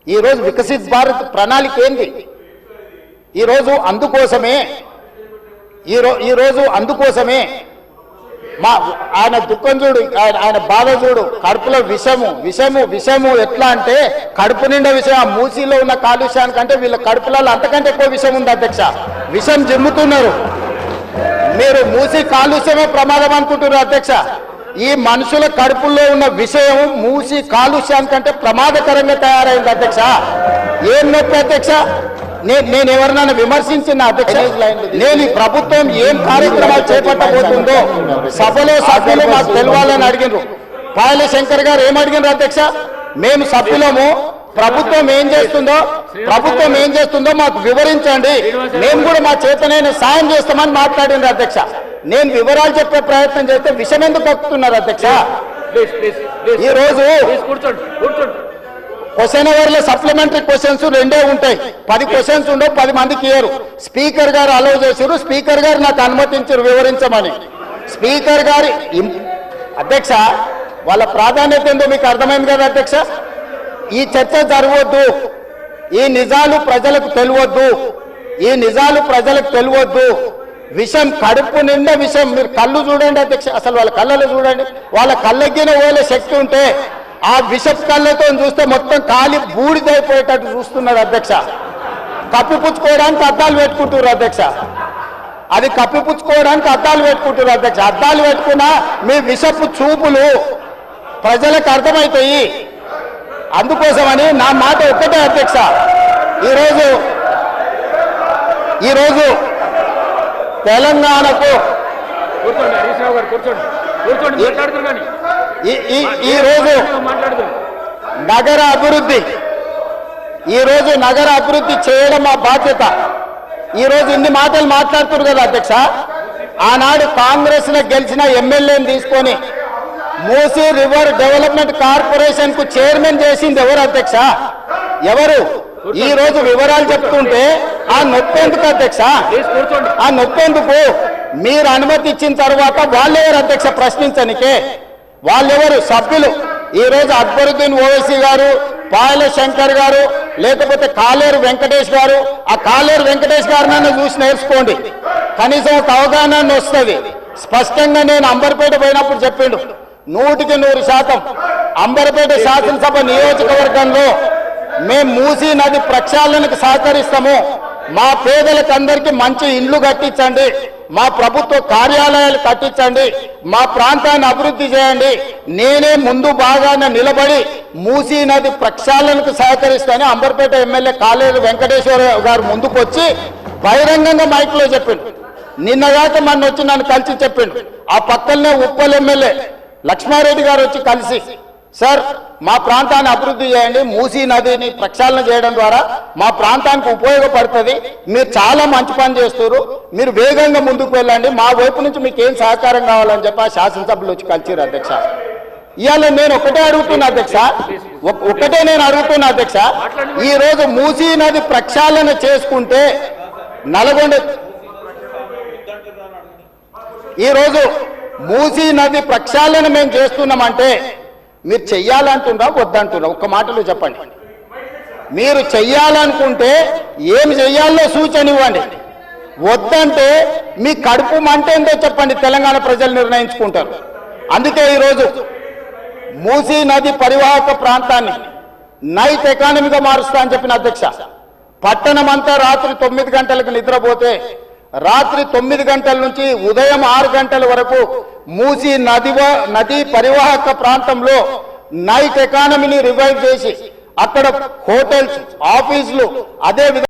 ఈ రోజు వికసిత్ భారత్ ప్రణాళిక ఏంది? ఈ రోజు అందుకోసమే మా ఆయన దుఃఖం చూడు, ఆయన బాధ చూడు, కడుపులో విషము ఎట్లా అంటే కడుపు నిండా విషయం. ఆ మూసీలో ఉన్న కాలుష్యానికంటే వీళ్ళ కడుపులలో అంతకంటే ఎక్కువ విషయం ఉంది అధ్యక్ష. విషం జిమ్ముతున్నారు. మీరు మూసీ కాలుష్యమే ప్రమాదం అనుకుంటున్నారు అధ్యక్ష. ఈ మనుషుల కడుపుల్లో ఉన్న విషయం మూసి కాలుష్యానికంటే ప్రమాదకరంగా తయారైంది అధ్యక్ష. ఏం నొప్పి అధ్యక్ష? నేను ఎవరినైనా విమర్శించిన అధ్యక్ష, నేను ఈ ప్రభుత్వం ఏం కార్యక్రమాలు చేపట్టబోతుందో సభలో సభ్యులు మాకు తెలవాలని అడిగినారు. పాయల శంకర్ గారు ఏమడిగినారు అధ్యక్ష? మేము సభ్యులము, ప్రభుత్వం ఏం చేస్తుందో మాకు వివరించండి, మేము కూడా మా చేతనైన సాయం చేస్తామని మాట్లాడినారు అధ్యక్ష. నేను వివరాలు చెప్పే ప్రయత్నం చేస్తే విషయం ఎందుకు కక్కుతున్నారు అధ్యక్ష? ఈ రోజు క్వశ్చన్ అవర్లో సప్లిమెంటరీ క్వశ్చన్స్ 2 ఉంటాయి. 10 క్వశ్చన్స్ ఉండవు, 10 మందికి ఇయ్యరు. స్పీకర్ గారు అలౌ చేశారు, స్పీకర్ గారు నాకు అనుమతించారు వివరించమని. స్పీకర్ గారి అధ్యక్ష వాళ్ళ ప్రాధాన్యత ఏందో మీకు అర్థమైంది కదా అధ్యక్ష. ఈ చర్చ జరగవద్దు, ఈ నిజాలు ప్రజలకు తెలియవద్దు. విషం కడుపు నిండా విషం. మీరు కళ్ళు చూడండి అధ్యక్ష, అసలు వాళ్ళ కళ్ళలో చూడండి. వాళ్ళ కళ్ళగిన ఓలే శక్తి ఉంటే ఆ విషపు కళ్ళతో చూస్తే మొత్తం కాలి బూడిదైపోయేటట్టు చూస్తున్నారు అధ్యక్ష. కప్పిపుచ్చుకోవడానికి అద్దాలు పెట్టుకుంటున్నారు అధ్యక్ష. అది కప్పిపుచ్చుకోవడానికి అద్దాలు పెట్టుకుంటున్నారు అధ్యక్ష. అద్దాలు పెట్టుకున్నా మీ విషపు చూపులు ప్రజలకు అర్థమవుతాయి. అందుకోసమని నా మాట ఒక్కటే అధ్యక్ష, ఈరోజు తెలంగాణకు ఈరోజు నగర అభివృద్ధి చేయడం మా బాధ్యత. ఈరోజు ఇన్ని మాటలు మాట్లాడుతున్నారు కదా అధ్యక్ష. ఆనాడు కాంగ్రెస్ లో గెలిచిన ఎమ్మెల్యేని తీసుకొని మూసీ రివర్ డెవలప్మెంట్ కార్పొరేషన్ కు చైర్మన్ చేసింది ఎవరు అధ్యక్ష? ఎవరు? ఈ రోజు వివరాలు చెప్తుంటే ఆ నొప్పెందుకు అధ్యక్ష? ఆ నొప్పెందుకు? మీరు అనుమతి ఇచ్చిన తర్వాత వాళ్ళెవరు అధ్యక్ష ప్రశ్నించనికే? వాళ్ళెవరు సభ్యులు? ఈ రోజు అక్బరుద్దీన్ ఓవైసీ గారు, పాయల శంకర్ గారు, లేకపోతే కాలేరు వెంకటేష్ గారు. ఆ కాలేరు వెంకటేష్ గారినైనా చూసి నేర్చుకోండి, కనీసం ఒక అవగాహన వస్తుంది. స్పష్టంగా నేను అంబర్పేట పోయినప్పుడు చెప్పిండు, 100% అంబర్పేట శాసనసభ నియోజకవర్గంలో మేము మూసీ నది ప్రక్షాళనకు సహకరిస్తాము. మా పేదలకందరికీ మంచి ఇండ్లు కట్టించండి, మా ప్రభుత్వ కార్యాలయాలు కట్టించండి, మా ప్రాంతాన్ని అభివృద్ధి చేయండి. నేనే ముందు బాగానే నిలబడి మూసీ నది ప్రక్షాళనకు సహకరిస్తానని అంబర్పేట ఎమ్మెల్యే కాలేరు వెంకటేశ్వర గారు ముందుకు వచ్చి బహిరంగంగా మైక్లో చెప్పిండు. నిన్నగాక మొన్న వచ్చి నన్ను కలిసి చెప్పిండు. ఆ పక్కనే ఉప్పల్ ఎమ్మెల్యే లక్ష్మారెడ్డి గారు వచ్చి కలిసి, సార్ మా ప్రాంతాన్ని అభివృద్ధి చేయండి, మూసీ నదిని ప్రక్షాళన చేయడం ద్వారా మా ప్రాంతానికి ఉపయోగపడుతుంది, మీరు చాలా మంచి పని చేస్తారు, మీరు వేగంగా ముందుకు వెళ్ళండి, మా వైపు నుంచి మీకు ఏం సహకారం కావాలని చెప్పి ఆ శాసనసభలో వచ్చి కలిసిరు అధ్యక్ష. ఇవాళ నేను ఒకటే అడుగుతున్నా అధ్యక్ష, ఈ రోజు మూసీ నది ప్రక్షాళన చేసుకుంటే నల్గొండ, ఈరోజు మూసీ నది ప్రక్షాళన మేము చేస్తున్నామంటే మీరు చెయ్యాలంటున్నా వద్దంటున్నా? ఒక్క మాటలో చెప్పండి. మీరు చెయ్యాలనుకుంటే ఏం చెయ్యాలో సూచన ఇవ్వండి, వద్దంటే మీ కడుపు మంట ఏందో చెప్పండి, తెలంగాణ ప్రజలు నిర్ణయించుకుంటారు. అందుకే ఈరోజు మూసీ నది పరివాహక ప్రాంతాన్ని నైట్ ఎకానమీగా మారుస్తా అని చెప్పిన అధ్యక్ష. పట్టణం అంతా రాత్రి 9 గంటలకు నిద్రపోతే రాత్రి 9 గంటల నుంచి ఉదయం 6 గంటల వరకు మూసీ నది పరివాహక ప్రాంతంలో నైట్ ఎకానమీని రివైవ్ చేసి అక్కడ హోటల్స్, ఆఫీసులు, అదే